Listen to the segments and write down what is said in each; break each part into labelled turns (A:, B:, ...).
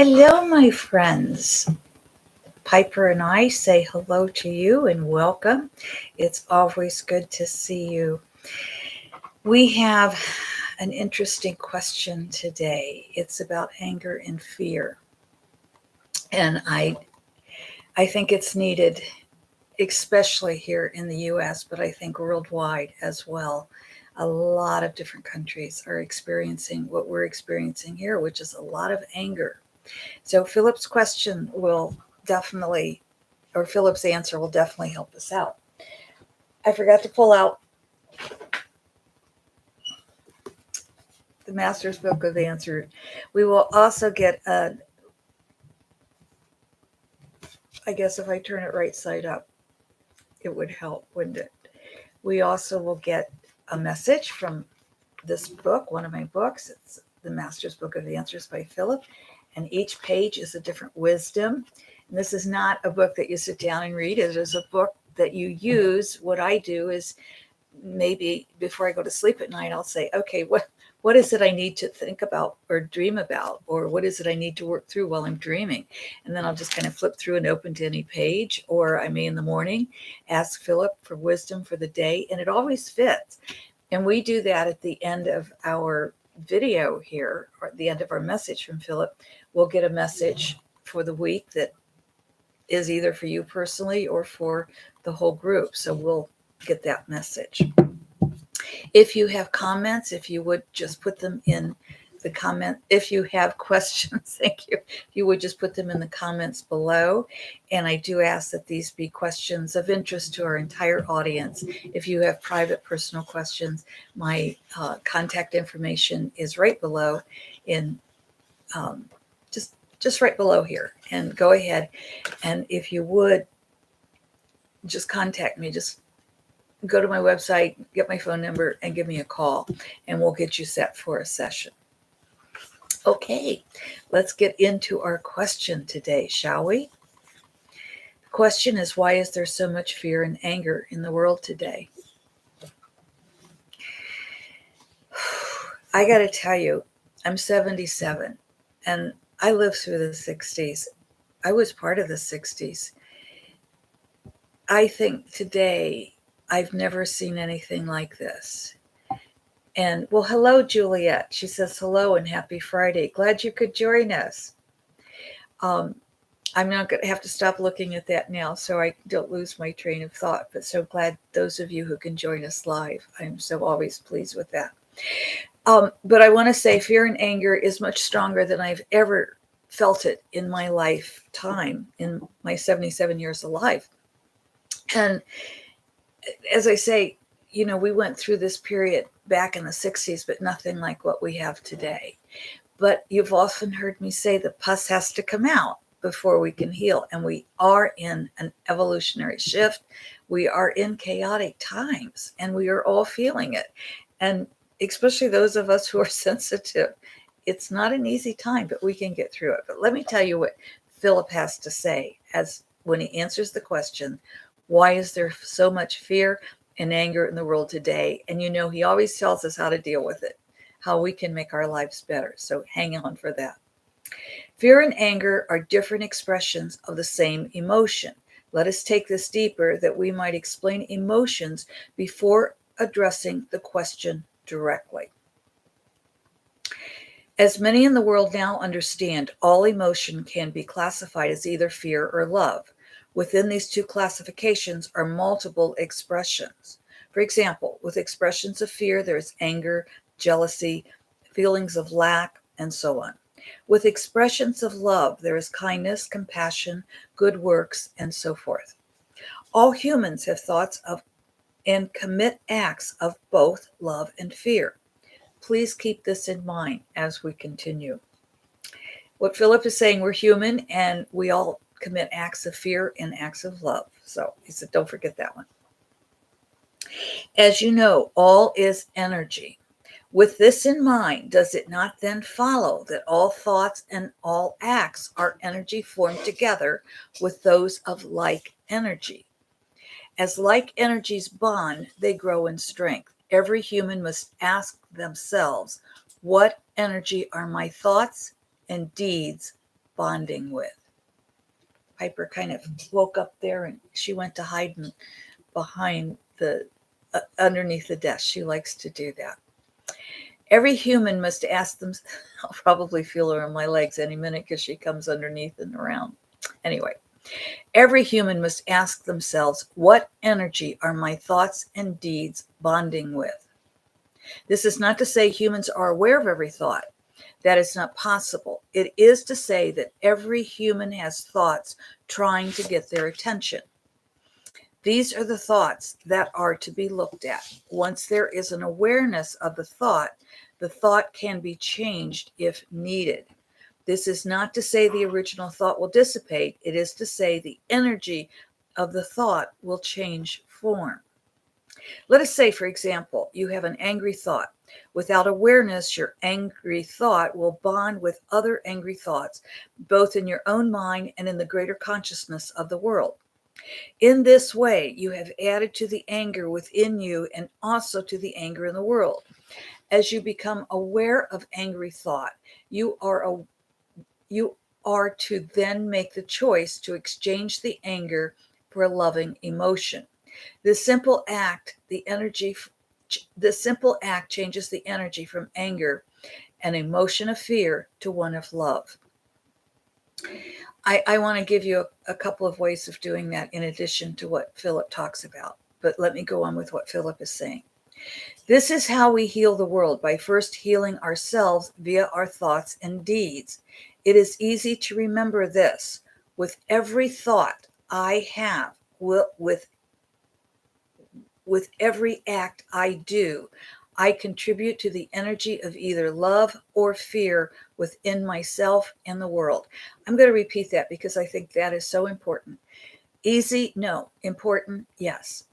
A: Hello, my friends. Piper and I say hello to you and welcome. It's always good to see you. We have an interesting question today. It's about anger and fear. And I think it's needed, especially here in the US, but I think worldwide as well. A lot of different countries are experiencing what we're experiencing here, which is a lot of anger. So Philip's question will definitely, or Philip's answer will definitely help us out. I forgot to pull out the Master's Book of Answers. We will also get I guess if I turn it right side up, it would help, wouldn't it? We also will get a message from this book, one of my books. It's the Master's Book of Answers by Philip. And each page is a different wisdom. And this is not a book that you sit down and read. It is a book that you use. What I do is maybe before I go to sleep at night, I'll say, okay, what is it I need to think about or dream about? Or what is it I need to work through while I'm dreaming? And then I'll just kind of flip through and open to any page. Or I may in the morning ask Philip for wisdom for the day. And it always fits. And we do that at the end of our video here, or at the end of our message from Philip. We'll get a message for the week that is either for you personally or for the whole group. So we'll get that message. If you have comments, if you would just put them in the comment. If you have questions, thank you. If you would just put them in the comments below. And I do ask that these be questions of interest to our entire audience. If you have private personal questions, my contact information is right below in just right below here. And go ahead. And if you would just contact me, just go to my website, get my phone number, and give me a call, and we'll get you set for a session. Okay, let's get into our question today, shall we? The question is, why is there so much fear and anger in the world today? I got to tell you, I'm 77, and I lived through the 60s. I was part of the 60s. I think today I've never seen anything like this. And well, hello, Juliet. She says hello and happy Friday. Glad you could join us. I'm not going to have to stop looking at that now so I don't lose my train of thought. But so glad those of you who can join us live. I'm so always pleased with that. But I want to say fear and anger is much stronger than I've ever felt it in my lifetime, in my 77 years of life. And as I say, you know, we went through this period back in the 60s, but nothing like what we have today. But you've often heard me say the pus has to come out before we can heal. And we are in an evolutionary shift. We are in chaotic times, and we are all feeling it. And especially those of us who are sensitive, it's not an easy time, but we can get through it. But let me tell you what Philip has to say as when he answers the question, why is there so much fear and anger in the world today? And you know, he always tells us how to deal with it, how we can make our lives better. So hang on for that. Fear and anger are different expressions of the same emotion. Let us take this deeper that we might explain emotions before addressing the question directly. As many in the world now understand, all emotion can be classified as either fear or love. Within these two classifications are multiple expressions. For example, with expressions of fear, there is anger, jealousy, feelings of lack, and so on. With expressions of love, there is kindness, compassion, good works, and so forth. All humans have thoughts of and commit acts of both love and fear. Please keep this in mind as we continue. What Philip is saying, we're human and we all commit acts of fear and acts of love. So he said, don't forget that one. As you know, all is energy. With this in mind, does it not then follow that all thoughts and all acts are energy formed together with those of like energy? As like energies bond, they grow in strength. Every human must ask themselves, what energy are my thoughts and deeds bonding with. Piper kind of woke up there and she went to hide behind the underneath the desk. She likes to do that. Every human must ask them. I'll probably feel her on my legs any minute because she comes underneath and around. Anyway, every human must ask themselves, what energy are my thoughts and deeds bonding with? This is not to say humans are aware of every thought. That is not possible. It is to say that every human has thoughts trying to get their attention. These are the thoughts that are to be looked at. Once there is an awareness of the thought can be changed if needed. This is not to say the original thought will dissipate. It is to say the energy of the thought will change form. Let us say, for example, you have an angry thought. Without awareness, your angry thought will bond with other angry thoughts, both in your own mind and in the greater consciousness of the world. In this way, you have added to the anger within you and also to the anger in the world. As you become aware of angry thought, you are to then make the choice to exchange the anger for a loving emotion. This simple act changes the energy from anger, an emotion of fear, to one of love. I want to give you a couple of ways of doing that in addition to what Phillip talks about. But let me go on with what Phillip is saying. This is how we heal the world, by first healing ourselves via our thoughts and deeds. It is easy to remember this. With every thought I have, with every act I do, I contribute to the energy of either love or fear within myself and the world. I'm going to repeat that because I think that is so important. Easy? No. Important? Yes.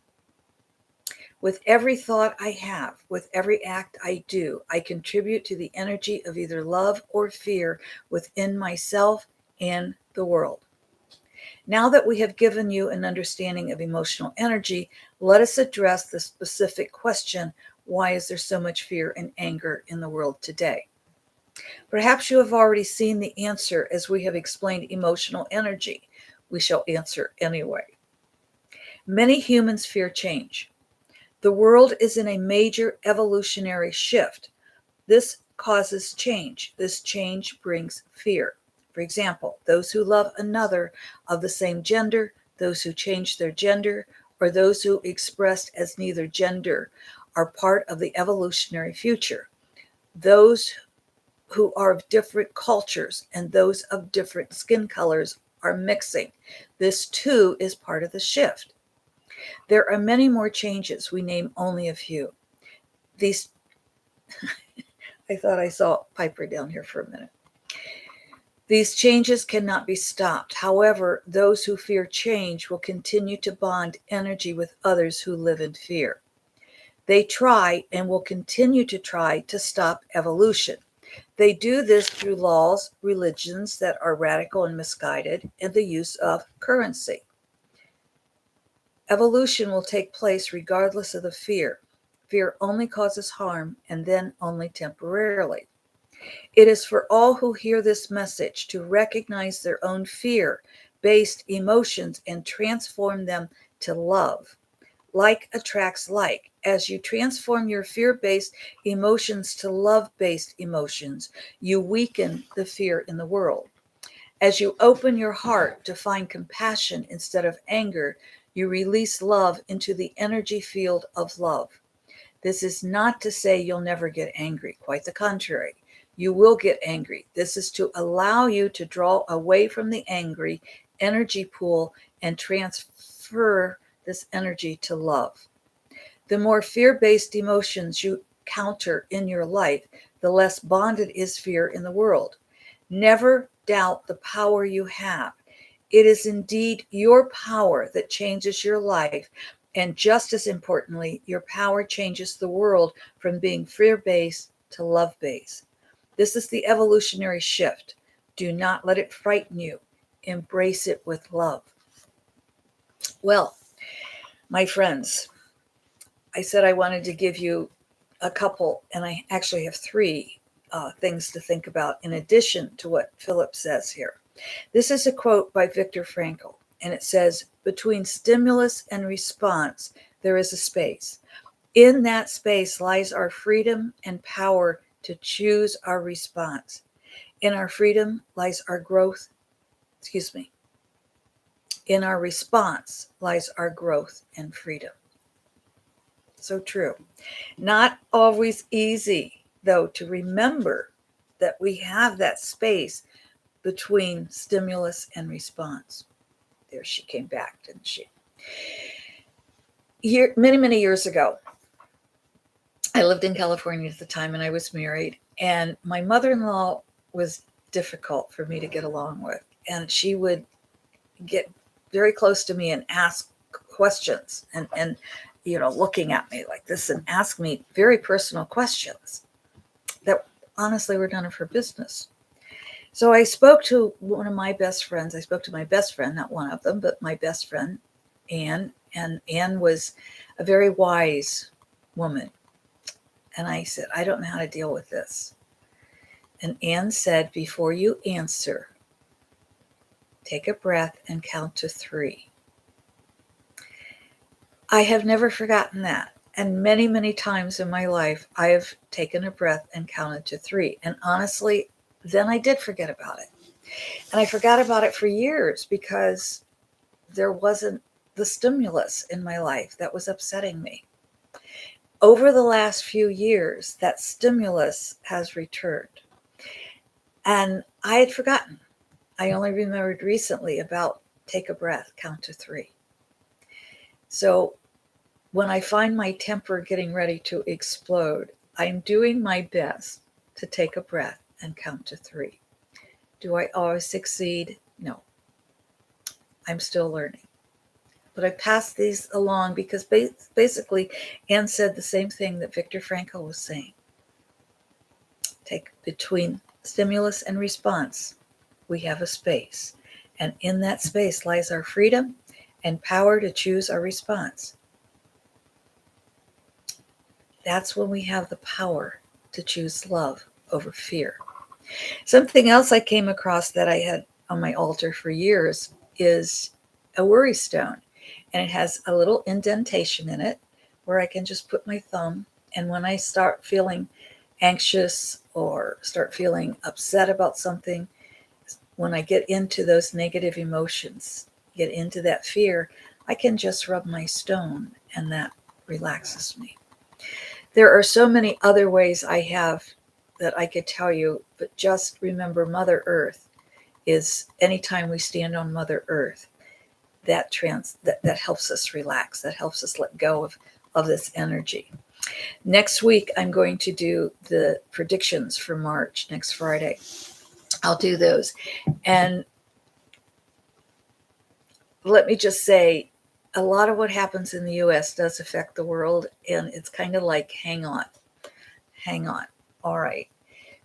A: With every thought I have, with every act I do, I contribute to the energy of either love or fear within myself and the world. Now that we have given you an understanding of emotional energy, let us address the specific question, why is there so much fear and anger in the world today? Perhaps you have already seen the answer as we have explained emotional energy. We shall answer anyway. Many humans fear change. The world is in a major evolutionary shift. This causes change. This change brings fear. For example, those who love another of the same gender, those who change their gender, or those who expressed as neither gender are part of the evolutionary future. Those who are of different cultures and those of different skin colors are mixing. This too is part of the shift. There are many more changes. We name only a few. These, I thought I saw Piper down here for a minute. These changes cannot be stopped. However, those who fear change will continue to bond energy with others who live in fear. They try and will continue to try to stop evolution. They do this through laws, religions that are radical and misguided, and the use of currency. Evolution will take place regardless of the fear. Fear only causes harm, and then only temporarily. It is for all who hear this message to recognize their own fear-based emotions and transform them to love. Like attracts like. As you transform your fear-based emotions to love-based emotions, you weaken the fear in the world. As you open your heart to find compassion instead of anger, you release love into the energy field of love. This is not to say you'll never get angry. Quite the contrary. You will get angry. This is to allow you to draw away from the angry energy pool and transfer this energy to love. The more fear-based emotions you counter in your life, the less bonded is fear in the world. Never doubt the power you have. It is indeed your power that changes your life, and just as importantly, your power changes the world from being fear-based to love-based. This is the evolutionary shift. Do not let it frighten you. Embrace it with love. Well, my friends, I said I wanted to give you a couple, and I actually have three things to think about in addition to what Phillip says here. This is a quote by Viktor Frankl, and it says, "Between stimulus and response, there is a space. In that space lies our freedom and power to choose our response. In our freedom lies our growth, in our response lies our growth and freedom." So true. Not always easy, though, to remember that we have that space between stimulus and response. There she came back, didn't she? Many years ago, I lived in California at the time and I was married, and my mother-in-law was difficult for me to get along with. And she would get very close to me and ask questions and looking at me like this and ask me very personal questions that honestly were none of her business. So I spoke to one of my best friends. I spoke to my best friend, not one of them, but my best friend, Anne. And Anne was a very wise woman. And I said, I don't know how to deal with this. And Anne said, before you answer, take a breath and count to 3. I have never forgotten that. And many times in my life, I have taken a breath and counted to 3. And honestly, then I did forget about it. And I forgot about it for years because there wasn't the stimulus in my life that was upsetting me. Over the last few years, that stimulus has returned. And I had forgotten. I only remembered recently about take a breath, count to 3. So when I find my temper getting ready to explode, I'm doing my best to take a breath and count to 3. Do I always succeed? No. I'm still learning. But I pass these along because basically Anne said the same thing that Viktor Frankl was saying. Take between stimulus and response, we have a space. And in that space lies our freedom and power to choose our response. That's when we have the power to choose love over fear. Something else I came across that I had on my altar for years is a worry stone. And it has a little indentation in it where I can just put my thumb. And when I start feeling anxious or start feeling upset about something, when I get into those negative emotions, get into that fear, I can just rub my stone and that relaxes me. There are so many other ways I have that I could tell you, but just remember Mother Earth is anytime we stand on Mother Earth, that helps us relax, that helps us let go of this energy. Next week, I'm going to do the predictions for March, next Friday. I'll do those. And let me just say, a lot of what happens in the U.S. does affect the world, and it's kind of like, hang on. All right.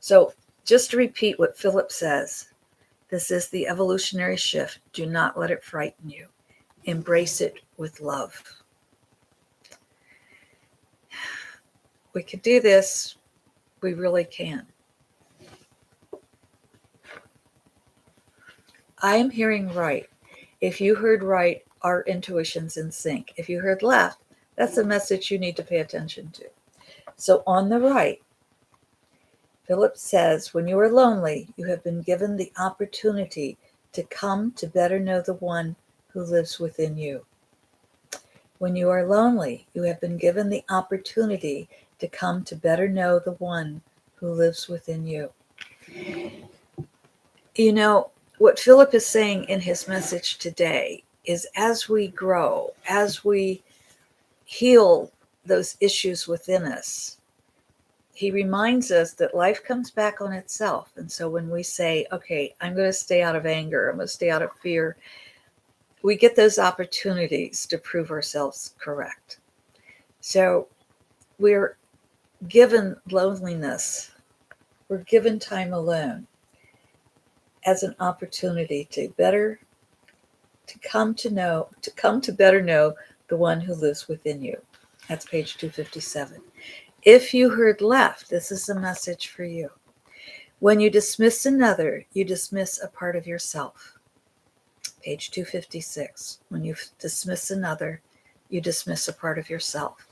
A: So just to repeat what Phillip says, this is the evolutionary shift. Do not let it frighten you. Embrace it with love. We can do this. We really can. I am hearing right. If you heard right, our intuition's in sync. If you heard left, that's a message you need to pay attention to. So on the right, Phillip says, when you are lonely, you have been given the opportunity to come to better know the one who lives within you. When you are lonely, you have been given the opportunity to come to better know the one who lives within you. You know, what Phillip is saying in his message today is as we grow, as we heal those issues within us, he reminds us that life comes back on itself. And so when we say, okay, I'm going to stay out of anger, I'm going to stay out of fear, we get those opportunities to prove ourselves correct. So we're given loneliness, we're given time alone as an opportunity to come to better know the one who lives within you. That's page 257. If you heard left, this is a message for you. When you dismiss another, you dismiss a part of yourself. Page 256. When you dismiss another, you dismiss a part of yourself.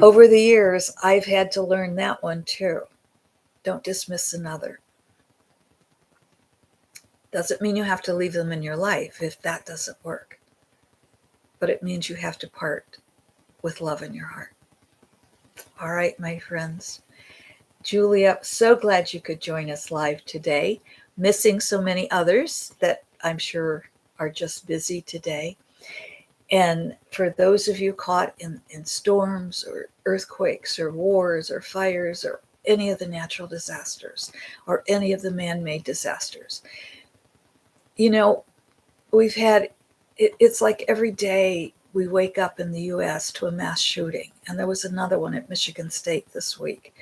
A: Over the years, I've had to learn that one too. Don't dismiss another. Doesn't mean you have to leave them in your life if that doesn't work. But it means you have to part with love in your heart. All right, my friends. Julia, so glad you could join us live today. Missing so many others that I'm sure are just busy today. And for those of you caught in storms or earthquakes or wars or fires or any of the natural disasters or any of the man-made disasters, you know, we've had, it's like every day we wake up in the U.S. to a mass shooting. And there was another one at Michigan State this week.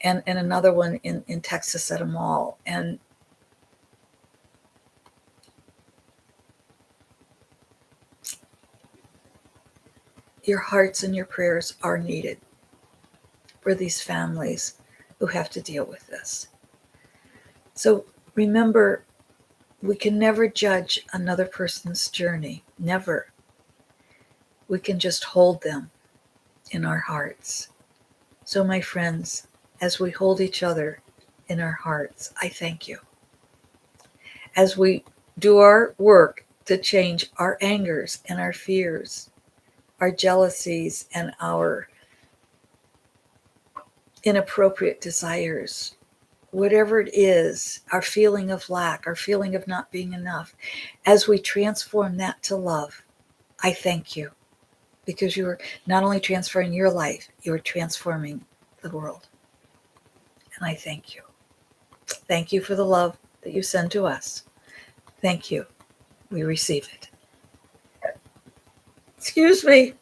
A: And another one in Texas at a mall. And your hearts and your prayers are needed for these families who have to deal with this. So remember, we can never judge another person's journey. Never. We can just hold them in our hearts. So my friends, as we hold each other in our hearts, I thank you. As we do our work to change our angers and our fears, our jealousies and our inappropriate desires, whatever it is, our feeling of lack, our feeling of not being enough, as we transform that to love, I thank you, because you are not only transforming your life, you are transforming the world. And I thank you. Thank you for the love that you send to us. Thank you. We receive it. Excuse me.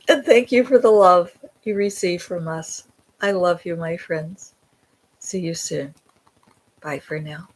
A: And thank you for the love you receive from us. I love you, my friends. See you soon. Bye for now.